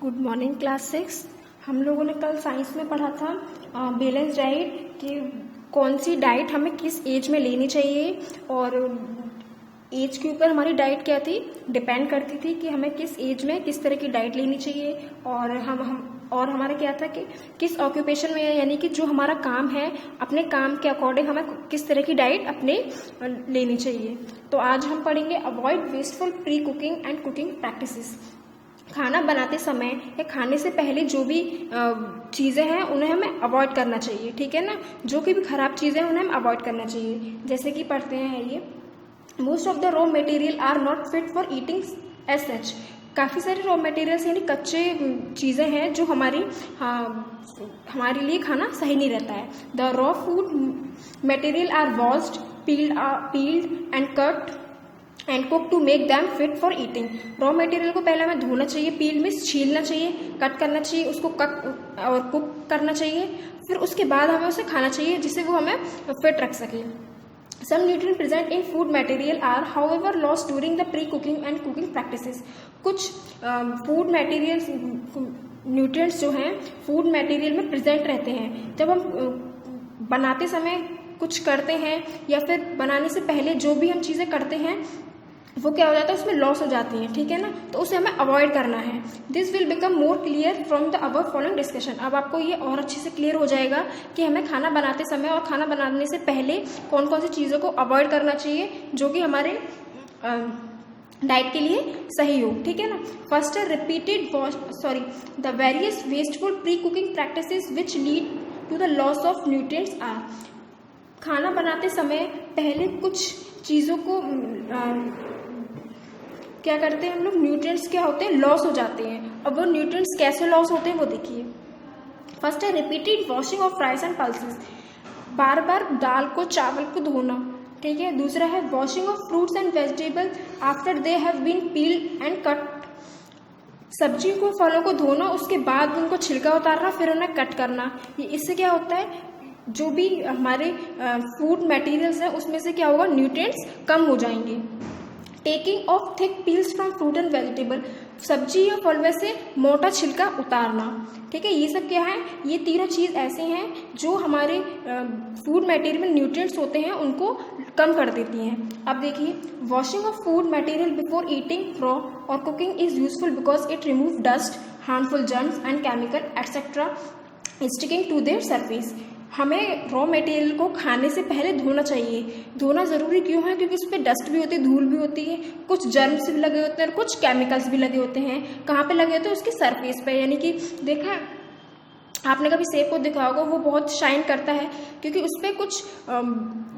Good morning class 6। हम लोगों ने कल साइंस में पढ़ा था बैलेंस डाइट कि कौन सी डाइट हमें किस एज में लेनी चाहिए और एज के ऊपर हमारी डाइट क्या थी, डिपेंड करती थी कि हमें किस एज में किस तरह की डाइट लेनी चाहिए। और और हमारा क्या था कि किस ऑक्यूपेशन में, यानी कि जो हमारा काम है अपने काम के अकॉर्डिंग हमें किस तरह की डाइट अपने लेनी चाहिए। तो आज हम पढ़ेंगे avoid wasteful pre cooking and cooking practices. खाना बनाते समय या खाने से पहले जो भी चीज़ें हैं उन्हें हमें अवॉइड करना चाहिए, ठीक है ना। जो कि भी खराब चीज़ें हैं उन्हें हम अवॉइड करना चाहिए। जैसे कि पढ़ते हैं ये, most of the raw material are not fit for eating as such. काफ़ी सारे रॉ मटेरियल्स यानी कच्चे चीज़ें हैं जो हमारे लिए खाना सही नहीं रहता है। The raw food material are washed, peeled and cut and cook to make them fit for eating. Raw material को पहले हमें धोना चाहिए, पील में छीलना चाहिए, कट करना चाहिए, उसको और कुक करना चाहिए, फिर उसके बाद हमें उसे खाना चाहिए जिससे वो हमें फिट रख सके। Some nutrients present in food material are however lost during the pre-cooking and cooking practices. कुछ फूड मटेरियल्स न्यूट्रिएंट्स जो हैं फूड मटेरियल में प्रेजेंट रहते हैं। जब हम बनाते समय कुछ करते हैं या फिर बनाने से पहले जो भी हम चीज़ें करते हैं वो क्या हो जाता है, उसमें लॉस हो जाती हैं, ठीक है ना। तो उसे हमें अवॉइड करना है। This will become more clear from the above following discussion. अब आपको ये और अच्छे से क्लियर हो जाएगा कि हमें खाना बनाते समय और खाना बनाने से पहले कौन कौन सी चीज़ों को अवॉइड करना चाहिए जो कि हमारे डाइट के लिए सही हो, ठीक है ना। फर्स्ट है the various wasteful pre cooking practices which lead to the loss of nutrients are. खाना बनाते समय पहले कुछ चीज़ों को क्या करते हैं हम लोग, न्यूट्रिएंट्स क्या होते हैं, लॉस हो जाते हैं। अब वो न्यूट्रिएंट्स कैसे लॉस होते हैं वो देखिए। फर्स्ट है repeated washing of rice and pulses, बार बार दाल को चावल को धोना, ठीक है। दूसरा है washing of fruits and vegetable after they have been peeled and cut, सब्जी को फलों को धोना, उसके बाद उनको छिलका उतारना, फिर उन्हें कट करना। इससे क्या होता है, जो भी हमारे फूड मटेरियल्स हैं उसमें से क्या होगा, न्यूट्रिएंट्स कम हो जाएंगे। Taking of thick peels from fruit and vegetable, सब्जी या फल में से मोटा छिलका उतारना, ठीक है। ये सब क्या है, ये तीनों चीज़ ऐसे हैं जो हमारे फूड मटेरियल में न्यूट्रिएंट्स होते हैं उनको कम कर देती हैं। अब देखिए, washing of food material before eating raw और cooking is useful because it remove dust, harmful germs and chemical etcetera sticking to their surface. हमें रॉ मटेरियल को खाने से पहले धोना चाहिए। धोना ज़रूरी क्यों है, क्योंकि उस पर डस्ट भी होती है, धूल भी होती है, कुछ जर्म्स भी लगे होते हैं और कुछ केमिकल्स भी लगे होते हैं। कहाँ पे लगे होते हैं, उसके सरफेस पे। यानी कि देखा आपने कभी सेब को देखा होगा, वो बहुत शाइन करता है क्योंकि उस पर कुछ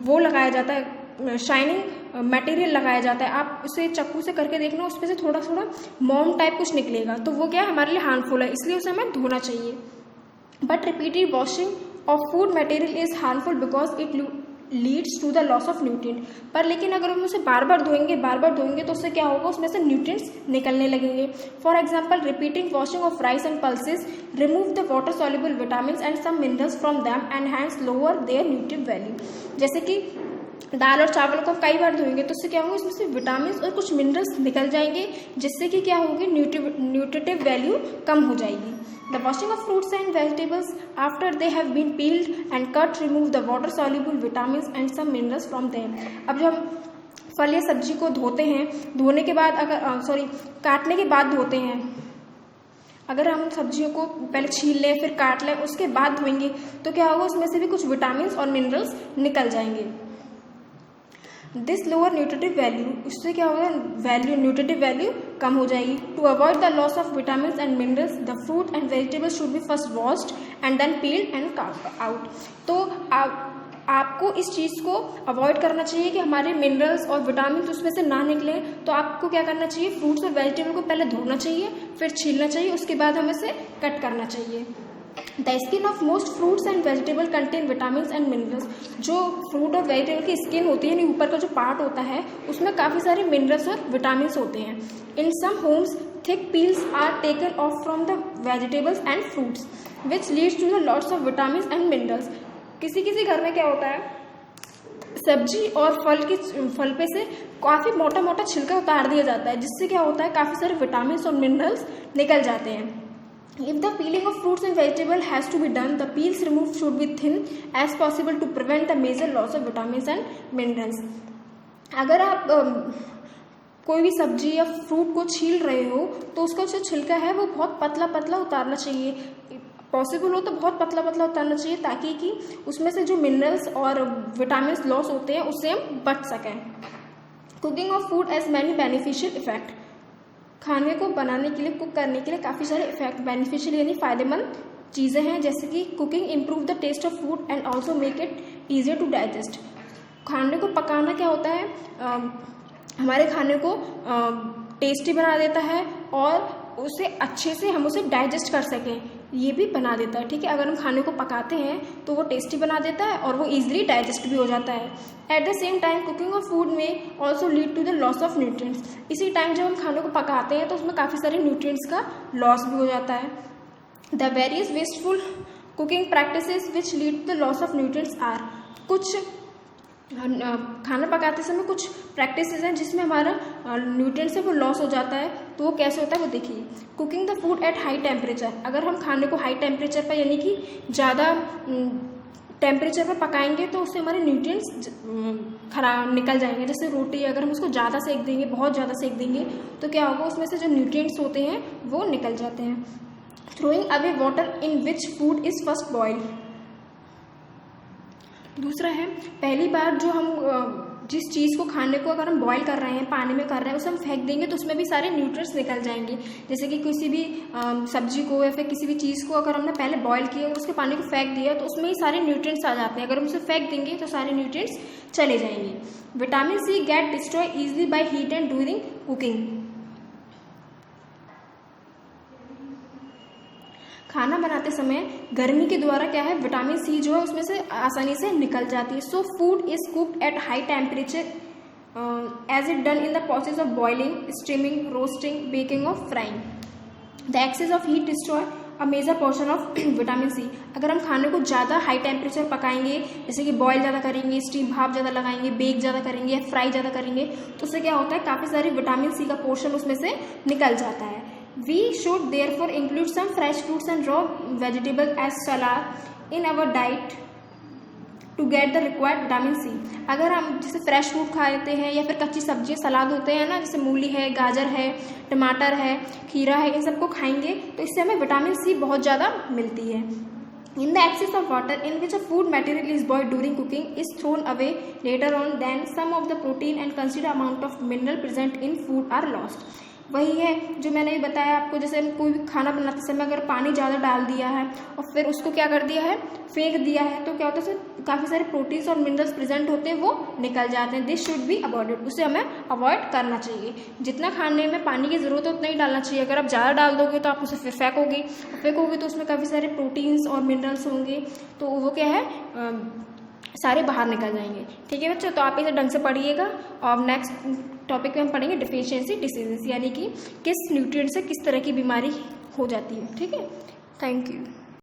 वो लगाया जाता है, शाइनिंग मटेरियल लगाया जाता है। आप उसे चाकू से करके देखना, उस पर से थोड़ा थोड़ा मोम टाइप कुछ निकलेगा, तो वो क्या है, हमारे लिए हार्मफुल है, इसलिए उसे हमें धोना चाहिए। But repeated washing of food material is harmful because it leads to the loss of nutrient. पर लेकिन अगर हम उसे बार बार धोएंगे तो उससे क्या होगा, उसमें से न्यूट्रिएंट्स निकलने लगेंगे। For example, repeating washing of rice and pulses remove the water soluble vitamin and some minerals from them and hence lower their nutritive value. जैसे कि दाल और चावल को कई बार धोएंगे तो उससे क्या होगा, इसमें से विटामिन और कुछ मिनरल्स निकल जाएंगे जिससे कि क्या होगी, न्यूट्रिटिव वैल्यू कम हो जाएगी। The washing of fruits and vegetables after they have been peeled and cut remove the water soluble vitamins and some minerals from them। अब जब हम फल या सब्जी को धोते हैं, धोने के बाद काटने के बाद धोते हैं, अगर हम सब्जियों को पहले छील लें फिर काट लें उसके बाद धोएंगे तो क्या होगा, उसमें से भी कुछ विटामिन और मिनरल्स निकल जाएंगे। दिस लोअर न्यूट्रिटिव वैल्यू, इससे क्या होगा, न्यूट्रिटिव वैल्यू कम हो जाएगी। To avoid the loss of vitamin and minerals the fruit and vegetables should be first washed and then peeled and cut out. तो आपको इस चीज़ को अवॉइड करना चाहिए कि हमारे मिनरल्स और विटामिन उसमें से ना निकले। तो आपको क्या करना चाहिए, फ्रूट्स और वेजिटेबल को पहले धोना चाहिए, फिर छीलना चाहिए, उसके बाद हमें से कट करना चाहिए। The skin of most fruits and vegetable contain vitamin and minerals. जो फ्रूट और वेजिटेबल की स्किन होती है, यानी ऊपर का जो पार्ट होता है, उसमें काफ़ी सारे मिनरल्स और विटामिन होते हैं। In some homes thick peels are taken off from the vegetables and fruits which leads to the lots of vitamin and minerals. किसी घर में क्या होता है, सब्जी और फल पे से काफ़ी मोटा मोटा छिलका उतार दिया जाता है, जिससे क्या होता है, काफ़ी सारे विटामिन और मिनरल्स निकल जाते हैं। If the peeling of fruits and vegetable has to be done, the peels removed should be thin as possible to prevent the major loss of vitamins and minerals. अगर आप कोई भी सब्जी या फ्रूट को छील रहे हो तो उसका जो छिलका है वो बहुत पतला पतला उतारना चाहिए, पॉसिबल हो तो बहुत पतला पतला उतारना चाहिए, ताकि कि उसमें से जो मिनरल्स और विटामिन लॉस होते हैं उससे हम बच सकें. Cooking of food as many beneficial effect. खाने को बनाने के लिए, कुक करने के लिए काफ़ी सारे इफेक्ट, बेनिफिशियल यानी फ़ायदेमंद चीज़ें हैं, जैसे कि cooking improve the taste of food and also make it easier to digest. खाने को पकाना क्या होता है, हमारे खाने को टेस्टी बना देता है और उसे अच्छे से हम उसे डाइजेस्ट कर सकें ये भी बना देता है. ठीक है, अगर हम खाने को पकाते हैं तो वो टेस्टी बना देता है और वो ईजिली डाइजेस्ट भी हो जाता है. At the same time cooking of food में also lead to the loss of nutrients. इसी टाइम जब हम खाने को पकाते हैं तो उसमें काफ़ी सारे न्यूट्रिएंट्स का लॉस भी हो जाता है. The various wasteful cooking practices which lead to the loss of nutrients are. कुछ खाना पकाते समय कुछ प्रैक्टिसेस हैं जिसमें हमारा न्यूट्रिएंट्स है वो लॉस हो जाता है. तो वो कैसे होता है वो देखिए. Cooking the food at high temperature. अगर हम खाने को हाई टेम्परेचर पर यानी कि ज़्यादा टेम्परेचर पर पकाएंगे तो उससे हमारे न्यूट्रिएंट्स खराब निकल जाएंगे. जैसे रोटी, अगर हम उसको ज़्यादा सेक देंगे, बहुत ज़्यादा सेक देंगे तो क्या होगा, उसमें से जो न्यूट्रिएंट्स होते हैं वो निकल जाते हैं. Throwing away water in which food is first boiled. दूसरा है, पहली बार जो हम जिस चीज़ को, खाने को अगर हम बॉईल कर रहे हैं, पानी में कर रहे हैं, उसे हम फेंक देंगे तो उसमें भी सारे न्यूट्रिएंट्स निकल जाएंगे. जैसे कि किसी भी सब्जी को या फिर किसी भी चीज़ को अगर हमने पहले बॉईल किया और उसके पानी को फेंक दिया तो उसमें ही सारे न्यूट्रिएंट्स आ जाते हैं. अगर हम उसे फेंक देंगे तो सारे न्यूट्रिएंट्स चले जाएंगे. Vitamin C get destroy easily by heat and during cooking. खाना बनाते समय गर्मी के द्वारा क्या है, विटामिन सी जो है उसमें से आसानी से निकल जाती है. So food is cooked at high temperature as it done in the process of boiling, steaming, roasting, baking और frying. The excess of heat destroy a major portion of vitamin C. अगर हम खाने को ज़्यादा हाई टेम्परेचर पकाएंगे, जैसे कि boil ज़्यादा करेंगे, स्टीम भाप ज़्यादा लगाएंगे, बेक ज़्यादा करेंगे, फ्राई ज़्यादा करेंगे, तो उससे क्या होता है, काफ़ी सारी विटामिन सी का पोर्शन उसमें से निकल जाता है. We should therefore include some fresh fruits and raw vegetables as salad in our diet to get the required vitamin C. अगर हम जैसे फ्रेश फ्रूट खाते हैं या फिर कच्ची सब्जी सलाद होते हैं ना, जैसे मूली है, गाजर है, टमाटर है, खीरा है, इन सबको खाएंगे तो इससे हमें विटामिन सी बहुत ज़्यादा मिलती है. In the excess of water in which a food material is boiled during cooking is thrown away later on, then some of the protein and considerable amount of mineral present in food are lost. वही है जो मैंने भी बताया आपको, जैसे कोई भी खाना बनाते समय अगर पानी ज़्यादा डाल दिया है और फिर उसको क्या कर दिया है, फेंक दिया है, तो क्या होता है, काफ़ी सारे प्रोटीन्स और मिनरल्स प्रेजेंट होते हैं वो निकल जाते हैं. This should be avoided. उसे हमें अवॉइड करना चाहिए. जितना खाने में पानी की ज़रूरत है उतना ही डालना चाहिए. अगर आप ज़्यादा डाल दोगे तो आप उसे फिर फेंकोगे तो उसमें काफ़ी सारे प्रोटीन्स और मिनरल्स होंगे तो वो क्या है, सारे बाहर निकल जाएंगे. ठीक है बच्चों, तो आप इसे ढंग से पढ़िएगा. और नेक्स्ट टॉपिक में हम पढ़ेंगे डिफिशियंसी डिसीजेस, यानी कि किस न्यूट्रिएंट से किस तरह की बीमारी हो जाती है. ठीक है, थैंक यू.